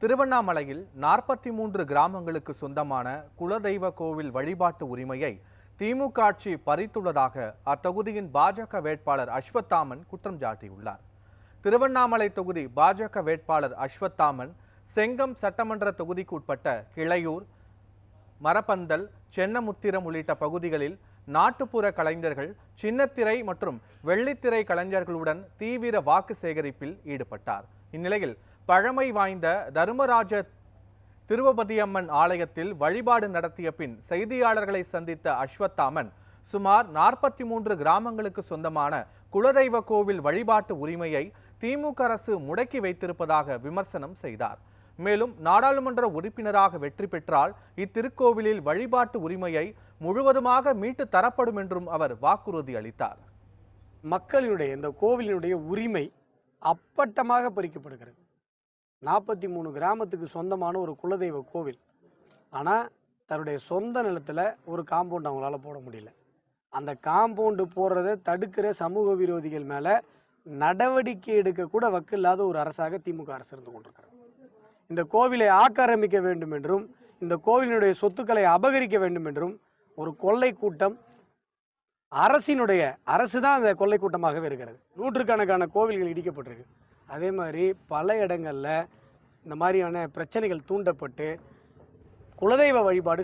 திருவண்ணாமலையில் 43 கிராமங்களுக்கு சொந்தமான குலதெய்வ கோவில் வழிபாட்டு உரிமையை திமுக ஆட்சி பறித்துள்ளதாக அத்தொகுதியின் பாஜக வேட்பாளர் அஸ்வத்தாமன் குற்றம் சாட்டியுள்ளார். திருவண்ணாமலை தொகுதி பாஜக வேட்பாளர் அஸ்வத்தாமன் செங்கம் சட்டமன்ற தொகுதிக்கு உட்பட்ட கிளையூர், மரப்பந்தல், சென்னமுத்திரம் உள்ளிட்ட பகுதிகளில் நாட்டுப்புற கலைஞர்கள், சின்னத்திரை மற்றும் வெள்ளித்திரை கலைஞர்களுடன் தீவிர வாக்கு சேகரிப்பில் ஈடுபட்டார். இந்நிலையில் பழமை வாய்ந்த தர்மராஜ திருவபதியம்மன் ஆலயத்தில் வழிபாடு நடத்திய பின் செய்தியாளர்களை சந்தித்த அஸ்வத்தாமன் சுமார் 43 கிராமங்களுக்கு சொந்தமான குலதெய்வ கோவில் வழிபாட்டு உரிமையை திமுக அரசு முடக்கி வைத்திருப்பதாக விமர்சனம் செய்தார். மேலும் நாடாளுமன்ற உறுப்பினராக வெற்றி பெற்றால் இத்திருக்கோவிலில் வழிபாட்டு உரிமையை முழுவதுமாக மீட்டு தரப்படும் என்றும் அவர் வாக்குறுதி அளித்தார். மக்களினுடைய இந்த கோவிலினுடைய உரிமை அப்பட்டமாக பறிக்கப்படுகிறது. 43 கிராமத்துக்கு சொந்தமான ஒரு குலதெய்வ கோவில், ஆனால் தன்னுடைய சொந்த நிலத்தில் ஒரு காம்பவுண்ட் அவங்களால போட முடியல. அந்த காம்பவுண்டு போடுறதை தடுக்கிற சமூக விரோதிகள் மேலே நடவடிக்கை எடுக்கக்கூட வக்கு இல்லாத ஒரு அரசாக திமுக அரசு இருந்து கொண்டிருக்கிறது. இந்த கோவிலை ஆக்கிரமிக்க வேண்டும் என்றும், இந்த கோவிலினுடைய சொத்துக்களை அபகரிக்க வேண்டும் என்றும் ஒரு கொள்ளை கூட்டம், அரசு தான் அந்த கொள்ளை கூட்டமாகவே இருக்கிறது. நூற்றுக்கணக்கான கோவில்கள் இடிக்கப்பட்டிருக்கு. அதே மாதிரி பல இடங்களில் இந்த மாதிரியான பிரச்சனைகள் தூண்டப்பட்டு குலதெய்வ வழிபாடு